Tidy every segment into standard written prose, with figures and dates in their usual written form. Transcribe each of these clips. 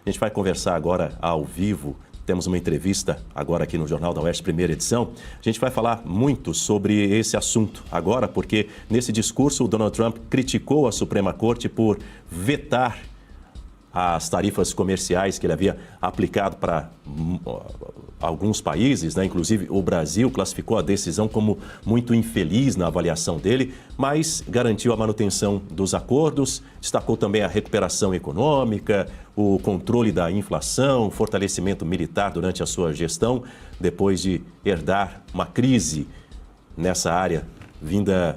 A gente vai conversar agora ao vivo. Temos uma entrevista agora aqui no Jornal da Oeste, primeira edição. A gente vai falar muito sobre esse assunto agora, porque nesse discurso o Donald Trump criticou a Suprema Corte por vetar as tarifas comerciais que ele havia aplicado para alguns países, né? Inclusive o Brasil classificou a decisão como muito infeliz na avaliação dele, mas garantiu a manutenção dos acordos, destacou também a recuperação econômica, o controle da inflação, o fortalecimento militar durante a sua gestão, depois de herdar uma crise nessa área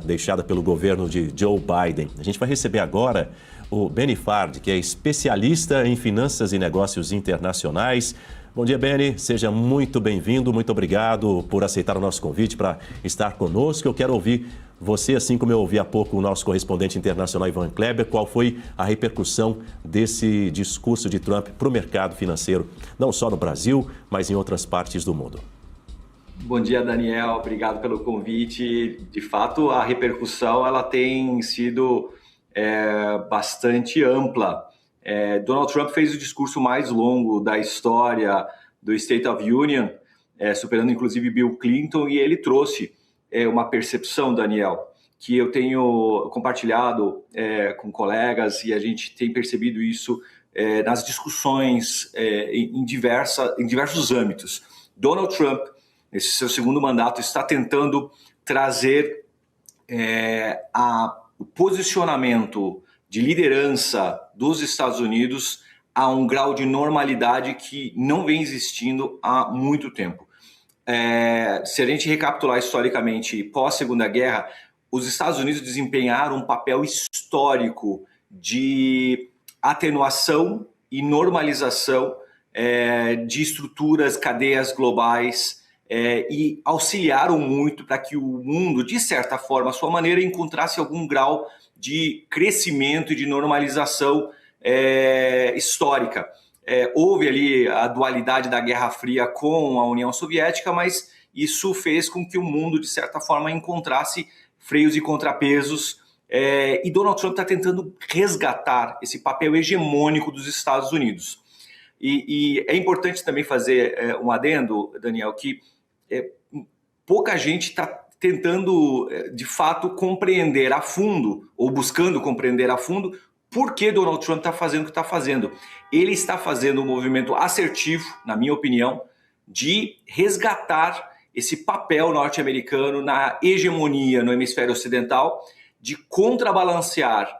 deixada pelo governo de Joe Biden. A gente vai receber agora o Benny Fard, que é especialista em finanças e negócios internacionais. Bom dia, Benny. Seja muito bem-vindo. Muito obrigado por aceitar o nosso convite para estar conosco. Eu quero ouvir você, assim como eu ouvi há pouco o nosso correspondente internacional, Ivan Kleber, qual foi a repercussão desse discurso de Trump para o mercado financeiro, não só no Brasil, mas em outras partes do mundo. Bom dia, Daniel. Obrigado pelo convite. De fato, a repercussão ela tem sido bastante ampla. Donald Trump fez o discurso mais longo da história do State of Union, superando inclusive Bill Clinton, e ele trouxe uma percepção, Daniel, que eu tenho compartilhado com colegas, e a gente tem percebido isso nas discussões em diversos âmbitos. Donald Trump, nesse seu segundo mandato, está tentando trazer o posicionamento de liderança dos Estados Unidos a um grau de normalidade que não vem existindo há muito tempo. Se a gente recapitular historicamente, pós-Segunda Guerra, os Estados Unidos desempenharam um papel histórico de atenuação e normalização de estruturas, cadeias globais, e auxiliaram muito para que o mundo, de certa forma, à sua maneira, encontrasse algum grau de crescimento e de normalização histórica. Houve ali a dualidade da Guerra Fria com a União Soviética, mas isso fez com que o mundo, de certa forma, encontrasse freios e contrapesos, e Donald Trump está tentando resgatar esse papel hegemônico dos Estados Unidos. E é importante também fazer um adendo, Daniel, que pouca gente está tentando, de fato, compreender a fundo, ou buscando compreender a fundo, por que Donald Trump está fazendo o que está fazendo. Ele está fazendo um movimento assertivo, na minha opinião, de resgatar esse papel norte-americano na hegemonia no hemisfério ocidental, de contrabalancear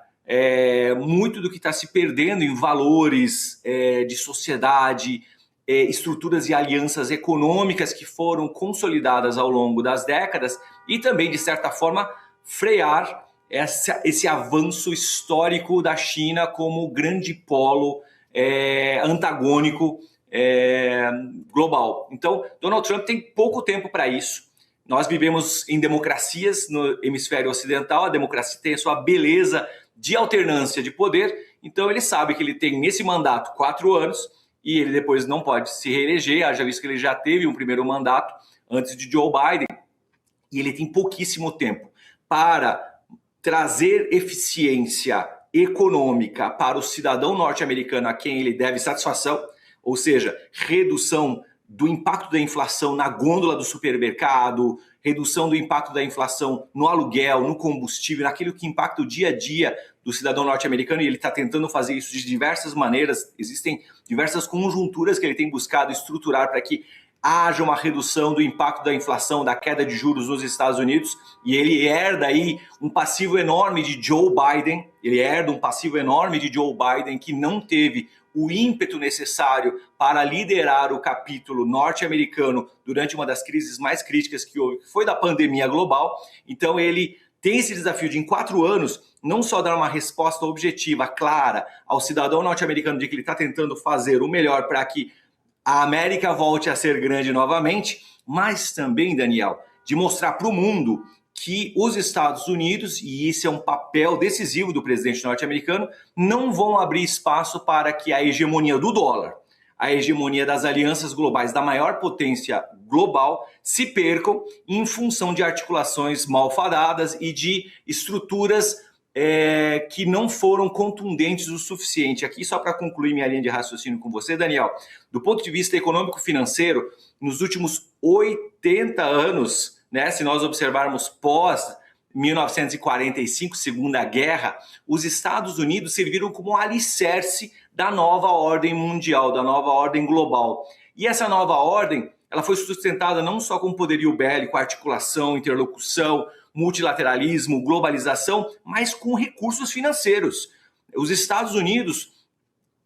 muito do que está se perdendo em valores de sociedade, estruturas e alianças econômicas que foram consolidadas ao longo das décadas, e também, de certa forma, frear esse avanço histórico da China como grande polo antagônico global. Então, Donald Trump tem pouco tempo para isso. Nós vivemos em democracias no hemisfério ocidental, a democracia tem a sua beleza de alternância de poder, então ele sabe que ele tem nesse mandato 4 anos, e ele depois não pode se reeleger, haja visto que ele já teve um primeiro mandato antes de Joe Biden, e ele tem pouquíssimo tempo para trazer eficiência econômica para o cidadão norte-americano a quem ele deve satisfação, ou seja, redução do impacto da inflação na gôndola do supermercado, redução do impacto da inflação no aluguel, no combustível, naquilo que impacta o dia a dia do cidadão norte-americano, e ele está tentando fazer isso de diversas maneiras. Existem diversas conjunturas que ele tem buscado estruturar para que haja uma redução do impacto da inflação, da queda de juros nos Estados Unidos, e ele herda aí um passivo enorme de Joe Biden, que não teve o ímpeto necessário para liderar o capítulo norte-americano durante uma das crises mais críticas que houve, que foi da pandemia global. Então ele tem esse desafio de, em 4 anos, não só dar uma resposta objetiva, clara, ao cidadão norte-americano de que ele está tentando fazer o melhor para que a América volte a ser grande novamente, mas também, Daniel, de mostrar para o mundo que os Estados Unidos, e isso é um papel decisivo do presidente norte-americano, não vão abrir espaço para que a hegemonia do dólar, a hegemonia das alianças globais, da maior potência global, se percam em função de articulações malfadadas e de estruturas que não foram contundentes o suficiente. Aqui, só para concluir minha linha de raciocínio com você, Daniel, do ponto de vista econômico-financeiro, nos últimos 80 anos, né, se nós observarmos pós 1945, Segunda Guerra, os Estados Unidos serviram como alicerce da nova ordem mundial, da nova ordem global. E essa nova ordem, ela foi sustentada não só com poderio bélico, articulação, interlocução, multilateralismo, globalização, mas com recursos financeiros. Os Estados Unidos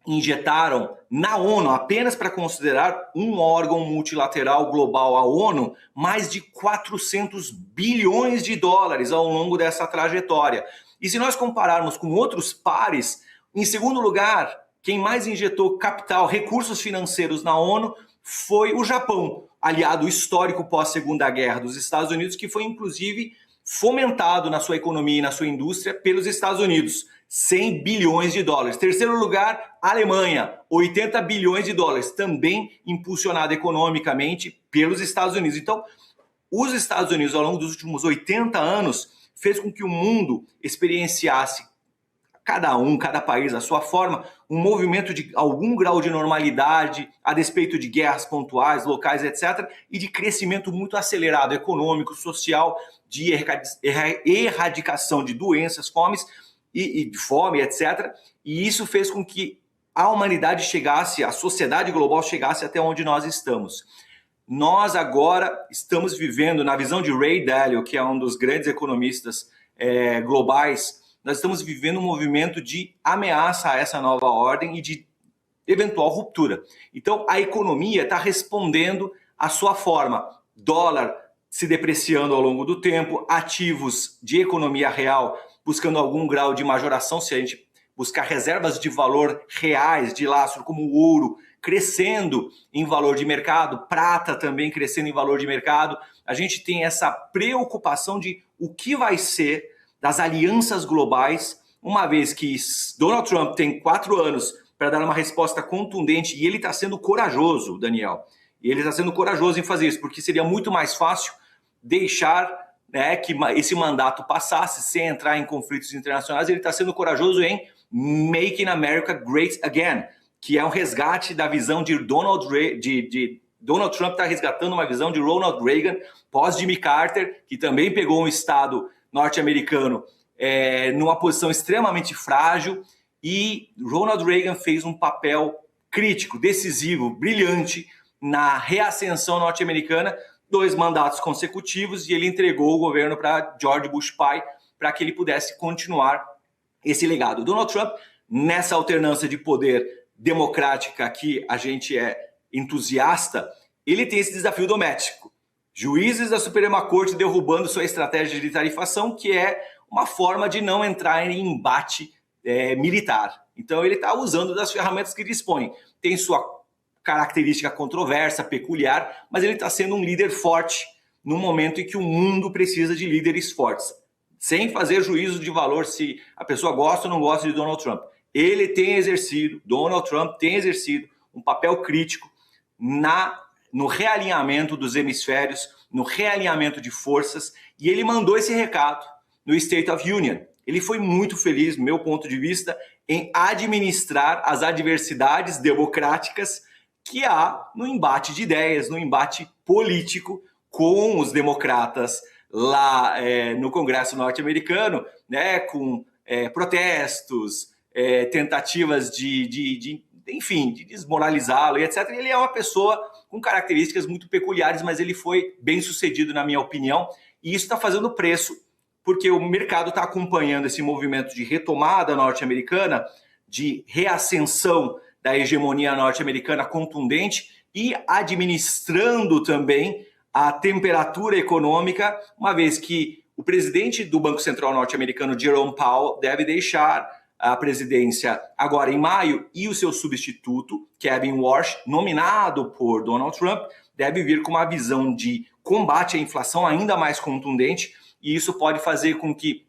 injetaram na ONU, apenas para considerar um órgão multilateral global, a ONU, mais de 400 bilhões de dólares ao longo dessa trajetória. E se nós compararmos com outros pares, em segundo lugar, quem mais injetou capital, recursos financeiros na ONU foi o Japão, aliado histórico pós-Segunda Guerra dos Estados Unidos, que foi inclusive fomentado na sua economia e na sua indústria pelos Estados Unidos, 100 bilhões de dólares. Terceiro lugar, Alemanha, 80 bilhões de dólares, também impulsionado economicamente pelos Estados Unidos. Então, os Estados Unidos, ao longo dos últimos 80 anos, fez com que o mundo experienciasse, cada país, a sua forma, um movimento de algum grau de normalidade, a despeito de guerras pontuais, locais, etc., e de crescimento muito acelerado, econômico, social, de erradicação de doenças, fomes e de fome, etc. E isso fez com que a humanidade chegasse, a sociedade global chegasse até onde nós estamos. Nós agora estamos vivendo, na visão de Ray Dalio, que é um dos grandes economistas globais, nós estamos vivendo um movimento de ameaça a essa nova ordem e de eventual ruptura. Então, a economia está respondendo à sua forma. Dólar se depreciando ao longo do tempo, ativos de economia real buscando algum grau de majoração, se a gente buscar reservas de valor reais de lastro, como o ouro, crescendo em valor de mercado, prata também crescendo em valor de mercado. A gente tem essa preocupação de o que vai ser das alianças globais, uma vez que Donald Trump tem 4 anos para dar uma resposta contundente, e ele está sendo corajoso, Daniel. E ele está sendo corajoso em fazer isso, porque seria muito mais fácil deixar, né, que esse mandato passasse sem entrar em conflitos internacionais. Ele está sendo corajoso em Making America Great Again, que é um resgate da visão de Donald Trump, está resgatando uma visão de Ronald Reagan, pós-Jimmy Carter, que também pegou um estado norte-americano numa posição extremamente frágil, e Ronald Reagan fez um papel crítico, decisivo, brilhante na reascensão norte-americana, 2 mandatos consecutivos, e ele entregou o governo para George Bush pai, para que ele pudesse continuar esse legado. Donald Trump, nessa alternância de poder democrática que a gente é entusiasta, ele tem esse desafio doméstico. Juízes da Suprema Corte derrubando sua estratégia de tarifação, que é uma forma de não entrar em embate militar. Então ele está usando das ferramentas que dispõe. Tem sua característica controversa, peculiar, mas ele está sendo um líder forte no momento em que o mundo precisa de líderes fortes, sem fazer juízo de valor se a pessoa gosta ou não gosta de Donald Trump. Donald Trump tem exercido um papel crítico no realinhamento dos hemisférios, no realinhamento de forças, e ele mandou esse recado no State of Union. Ele foi muito feliz, do meu ponto de vista, em administrar as adversidades democráticas que há no embate de ideias, no embate político com os democratas lá no Congresso norte-americano, né, com protestos, tentativas de desmoralizá-lo, e etc. Ele é uma pessoa com características muito peculiares, mas ele foi bem sucedido, na minha opinião, e isso está fazendo preço, porque o mercado está acompanhando esse movimento de retomada norte-americana, de reascensão da hegemonia norte-americana contundente e administrando também a temperatura econômica, uma vez que o presidente do Banco Central norte-americano, Jerome Powell, deve deixar a presidência agora em maio, e o seu substituto, Kevin Warsh, nominado por Donald Trump, deve vir com uma visão de combate à inflação ainda mais contundente, e isso pode fazer com que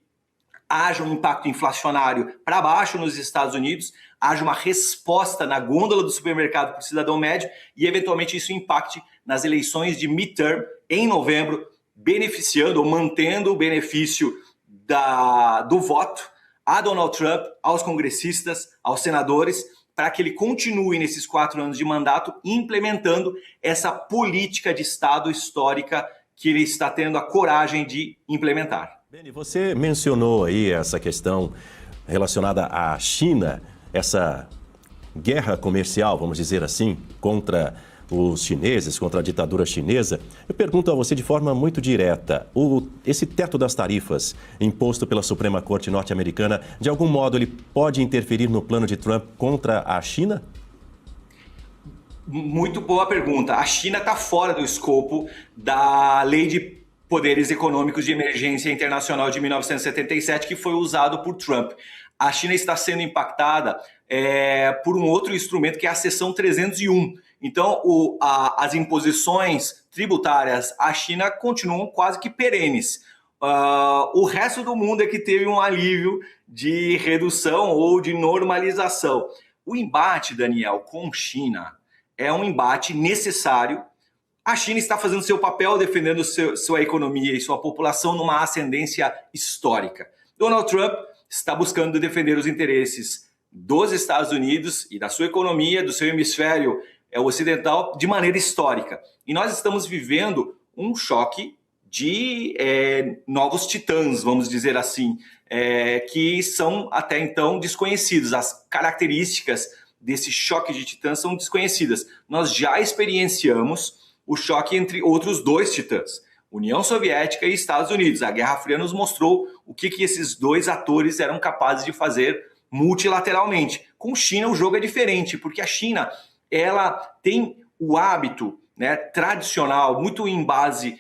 haja um impacto inflacionário para baixo nos Estados Unidos, haja uma resposta na gôndola do supermercado para o cidadão médio, e eventualmente isso impacte nas eleições de midterm em novembro, beneficiando ou mantendo o benefício do voto a Donald Trump, aos congressistas, aos senadores, para que ele continue nesses 4 anos de mandato implementando essa política de Estado histórica que ele está tendo a coragem de implementar. Benny, você mencionou aí essa questão relacionada à China, essa guerra comercial, vamos dizer assim, contra os chineses, contra a ditadura chinesa. Eu pergunto a você de forma muito direta, esse teto das tarifas imposto pela Suprema Corte norte-americana, de algum modo ele pode interferir no plano de Trump contra a China? Muito boa pergunta. A China está fora do escopo da Lei de Poderes Econômicos de Emergência Internacional de 1977, que foi usado por Trump. A China está sendo impactada por um outro instrumento, que é a Seção 301. Então, as imposições tributárias à China continuam quase que perenes. O resto do mundo é que teve um alívio de redução ou de normalização. O embate, Daniel, com China é um embate necessário. A China está fazendo seu papel, defendendo sua economia e sua população numa ascendência histórica. Donald Trump está buscando defender os interesses dos Estados Unidos e da sua economia, do seu hemisfério ocidental, de maneira histórica. E nós estamos vivendo um choque de novos titãs, vamos dizer assim, que são até então desconhecidos. As características desse choque de titãs são desconhecidas. Nós já experienciamos o choque entre outros 2 titãs, União Soviética e Estados Unidos. A Guerra Fria nos mostrou o que esses 2 atores eram capazes de fazer multilateralmente. Com China o jogo é diferente, porque a China ela tem o hábito, né, tradicional, muito em base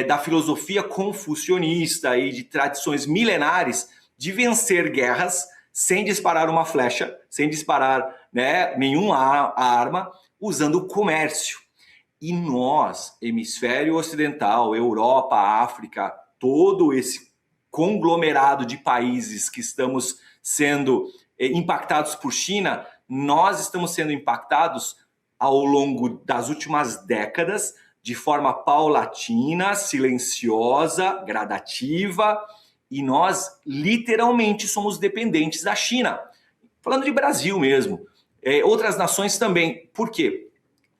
da filosofia confucionista e de tradições milenares, de vencer guerras sem disparar uma flecha, sem disparar, né, nenhuma arma, usando o comércio. E nós, hemisfério ocidental, Europa, África, todo esse conglomerado de países que estamos sendo impactados por China, nós estamos sendo impactados ao longo das últimas décadas de forma paulatina, silenciosa, gradativa, e nós literalmente somos dependentes da China. Falando de Brasil mesmo, outras nações também. Por quê?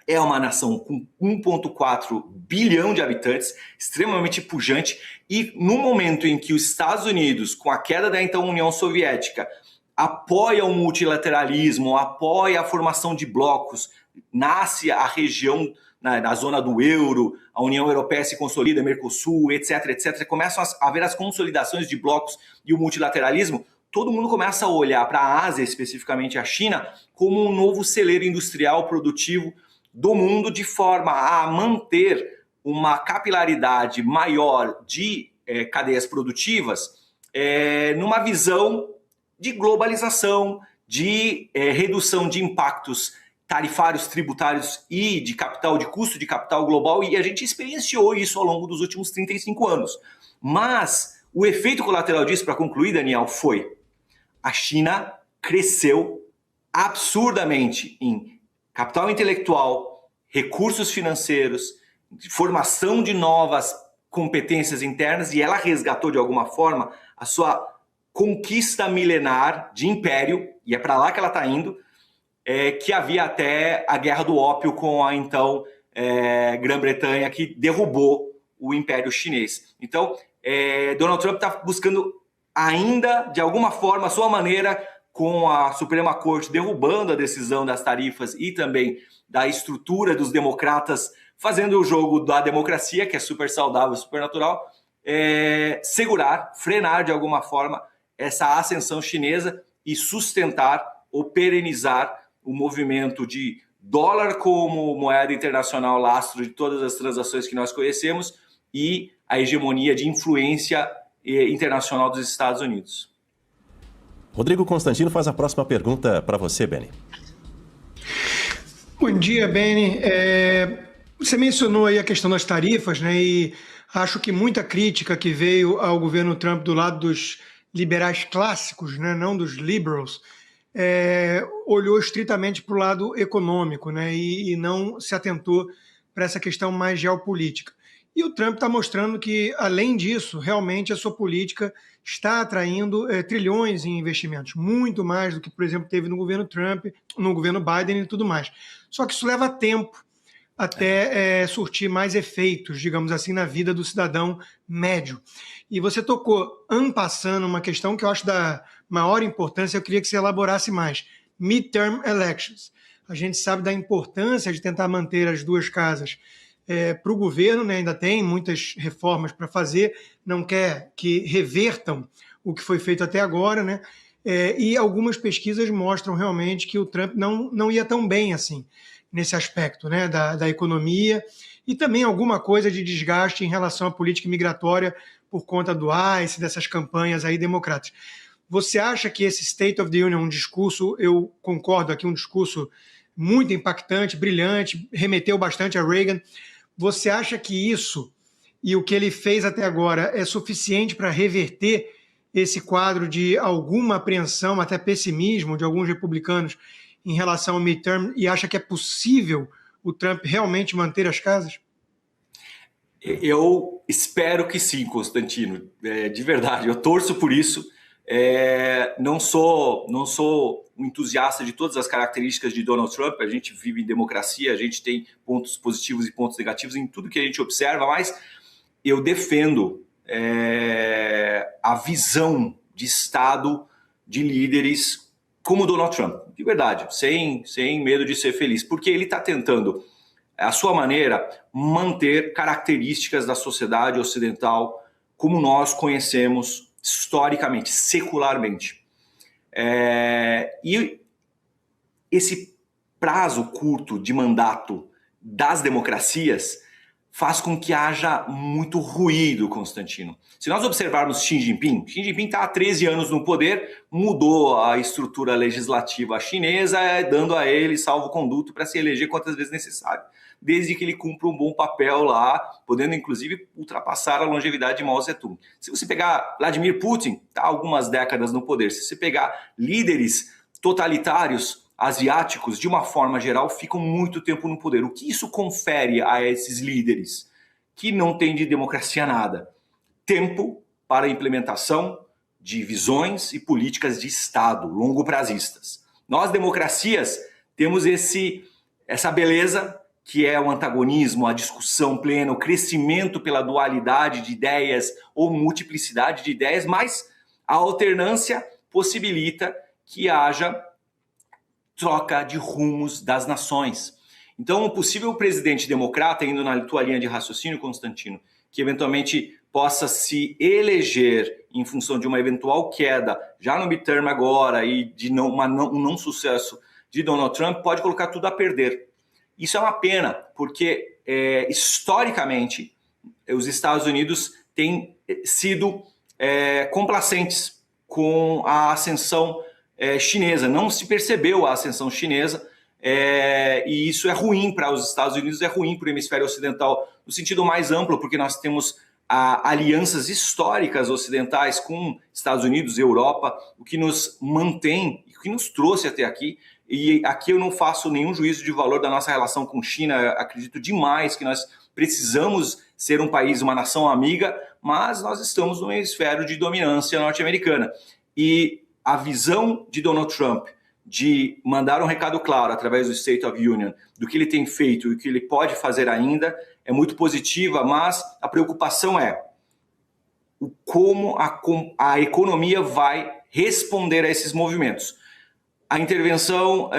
É uma nação com 1,4 bilhão de habitantes, extremamente pujante, e no momento em que os Estados Unidos, com a queda da então União Soviética, apoia o multilateralismo, apoia a formação de blocos, nasce a região na zona do euro, a União Europeia se consolida, Mercosul, etc, etc, começam a haver as consolidações de blocos e o multilateralismo, todo mundo começa a olhar para a Ásia, especificamente a China, como um novo celeiro industrial produtivo do mundo, de forma a manter uma capilaridade maior de cadeias produtivas numa visão de globalização, de redução de impactos tarifários, tributários e de capital, de custo de capital global, e a gente experienciou isso ao longo dos últimos 35 anos. Mas o efeito colateral disso, para concluir, Daniel, foi a China cresceu absurdamente em capital intelectual, recursos financeiros, formação de novas competências internas, e ela resgatou de alguma forma a sua conquista milenar de império, e é para lá que ela está indo, que havia até a Guerra do Ópio com a então Grã-Bretanha, que derrubou o Império Chinês. Então, Donald Trump está buscando ainda, de alguma forma, a sua maneira, com a Suprema Corte derrubando a decisão das tarifas e também da estrutura dos democratas, fazendo o jogo da democracia, que é super saudável, super natural, segurar, frenar de alguma forma essa ascensão chinesa e sustentar ou perenizar o movimento de dólar como moeda internacional, lastro de todas as transações que nós conhecemos, e a hegemonia de influência internacional dos Estados Unidos. Rodrigo Constantino faz a próxima pergunta para você, Benny. Bom dia, Benny. Você mencionou aí a questão das tarifas, né? E acho que muita crítica que veio ao governo Trump do lado dos liberais clássicos, né? Não dos liberals, olhou estritamente para o lado econômico, né? E não se atentou para essa questão mais geopolítica. E o Trump está mostrando que, além disso, realmente a sua política está atraindo trilhões em investimentos, muito mais do que, por exemplo, teve no governo Trump, no governo Biden e tudo mais. Só que isso leva tempo até surtir mais efeitos, digamos assim, na vida do cidadão médio. E você tocou, passando, uma questão que eu acho da maior importância, eu queria que você elaborasse mais. Midterm elections. A gente sabe da importância de tentar manter as duas casas para o governo, né? Ainda tem muitas reformas para fazer, não quer que revertam o que foi feito até agora, né? E algumas pesquisas mostram realmente que o Trump não ia tão bem assim, nesse aspecto, né, da economia, e também alguma coisa de desgaste em relação à política migratória por conta do ICE, dessas campanhas aí democratas. Você acha que esse State of the Union, um discurso, eu concordo aqui, um discurso muito impactante, brilhante, remeteu bastante a Reagan, você acha que isso e o que ele fez até agora é suficiente para reverter esse quadro de alguma apreensão, até pessimismo de alguns republicanos em relação ao midterm, e acha que é possível o Trump realmente manter as casas? Eu espero que sim, Constantino. De verdade, eu torço por isso. Não sou um entusiasta de todas as características de Donald Trump. A gente vive em democracia, a gente tem pontos positivos e pontos negativos em tudo que a gente observa, mas eu defendo a visão de Estado de líderes como Donald Trump, de verdade, sem medo de ser feliz, porque ele está tentando, à sua maneira, manter características da sociedade ocidental como nós conhecemos historicamente, secularmente. E esse prazo curto de mandato das democracias faz com que haja muito ruído, Constantino. Se nós observarmos Xi Jinping está há 13 anos no poder, mudou a estrutura legislativa chinesa, dando a ele salvo-conduto para se eleger quantas vezes necessário, desde que ele cumpra um bom papel lá, podendo inclusive ultrapassar a longevidade de Mao Zedong. Se você pegar Vladimir Putin, está há algumas décadas no poder. Se você pegar líderes totalitários asiáticos, de uma forma geral, ficam muito tempo no poder. O que isso confere a esses líderes? Que não tem de democracia nada. Tempo para a implementação de visões e políticas de Estado, longo-prazistas. Nós, democracias, temos essa beleza que é o antagonismo, a discussão plena, o crescimento pela dualidade de ideias ou multiplicidade de ideias, mas a alternância possibilita que haja troca de rumos das nações. Então, um possível presidente democrata, indo na tua linha de raciocínio, Constantino, que eventualmente possa se eleger em função de uma eventual queda, já no midterm agora, e de um não sucesso de Donald Trump, pode colocar tudo a perder. Isso é uma pena, porque historicamente os Estados Unidos têm sido complacentes com a ascensão chinesa. Não se percebeu a ascensão chinesa e isso é ruim para os Estados Unidos, é ruim para o hemisfério ocidental no sentido mais amplo, porque nós temos alianças históricas ocidentais com Estados Unidos e Europa, o que nos mantém, o que nos trouxe até aqui. E aqui eu não faço nenhum juízo de valor da nossa relação com China. Acredito demais que nós precisamos ser um país, uma nação amiga, mas nós estamos no hemisfério de dominância norte-americana. E a visão de Donald Trump de mandar um recado claro através do State of the Union do que ele tem feito e o que ele pode fazer ainda é muito positiva, mas a preocupação é como a economia vai responder a esses movimentos. A intervenção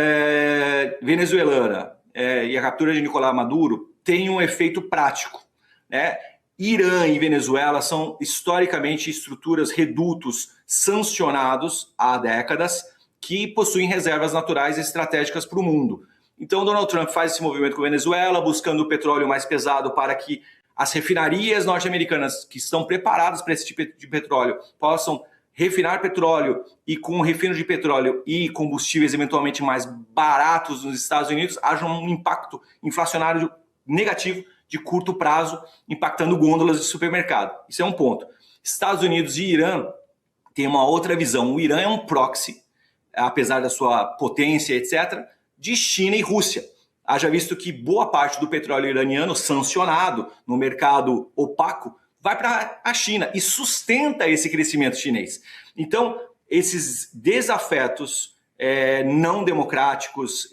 venezuelana e a captura de Nicolás Maduro tem um efeito prático, né? Irã e Venezuela são historicamente estruturas, redutos sancionados há décadas que possuem reservas naturais estratégicas para o mundo. Então, Donald Trump faz esse movimento com a Venezuela, buscando o petróleo mais pesado para que as refinarias norte-americanas que estão preparadas para esse tipo de petróleo possam refinar petróleo e com o refino de petróleo e combustíveis eventualmente mais baratos nos Estados Unidos, haja um impacto inflacionário negativo de curto prazo, impactando gôndolas de supermercado. Isso é um ponto. Estados Unidos e Irã têm uma outra visão. O Irã é um proxy, apesar da sua potência, etc., de China e Rússia. haja visto que boa parte do petróleo iraniano sancionado no mercado opaco vai para a China e sustenta esse crescimento chinês. Então, esses desafetos não democráticos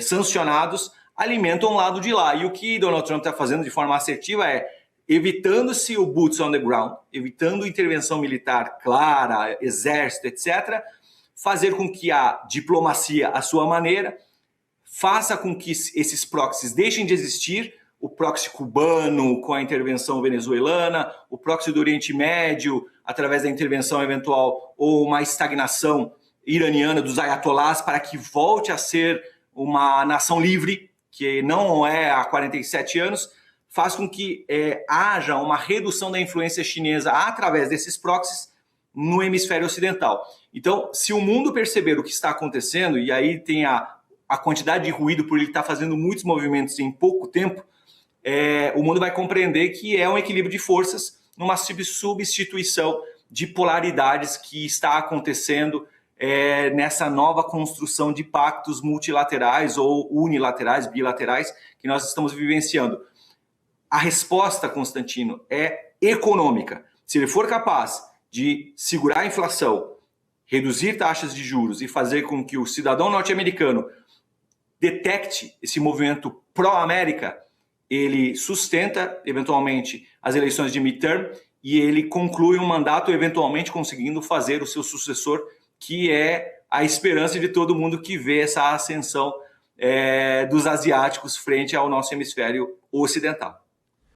sancionados alimentam o lado de lá. E o que Donald Trump está fazendo de forma assertiva é evitando-se o boots on the ground, evitando intervenção militar clara, exército, etc., fazer com que a diplomacia, à sua maneira, faça com que esses proxies deixem de existir, o proxy cubano com a intervenção venezuelana, o proxy do Oriente Médio, através da intervenção eventual, ou uma estagnação iraniana dos ayatollahs para que volte a ser uma nação livre, que não é há 47 anos, faz com que haja uma redução da influência chinesa através desses proxies no hemisfério ocidental. Então, se o mundo perceber o que está acontecendo, e aí tem a quantidade de ruído por ele estar fazendo muitos movimentos em pouco tempo, o mundo vai compreender que é um equilíbrio de forças numa substituição de polaridades que está acontecendo nessa nova construção de pactos multilaterais ou unilaterais, bilaterais, que nós estamos vivenciando. A resposta, Constantino, é econômica. Se ele for capaz de segurar a inflação, reduzir taxas de juros e fazer com que o cidadão norte-americano detecte esse movimento pró-América, ele sustenta, eventualmente, as eleições de midterm e ele conclui um mandato, eventualmente conseguindo fazer o seu sucessor, que é a esperança de todo mundo que vê essa ascensão dos asiáticos frente ao nosso hemisfério ocidental.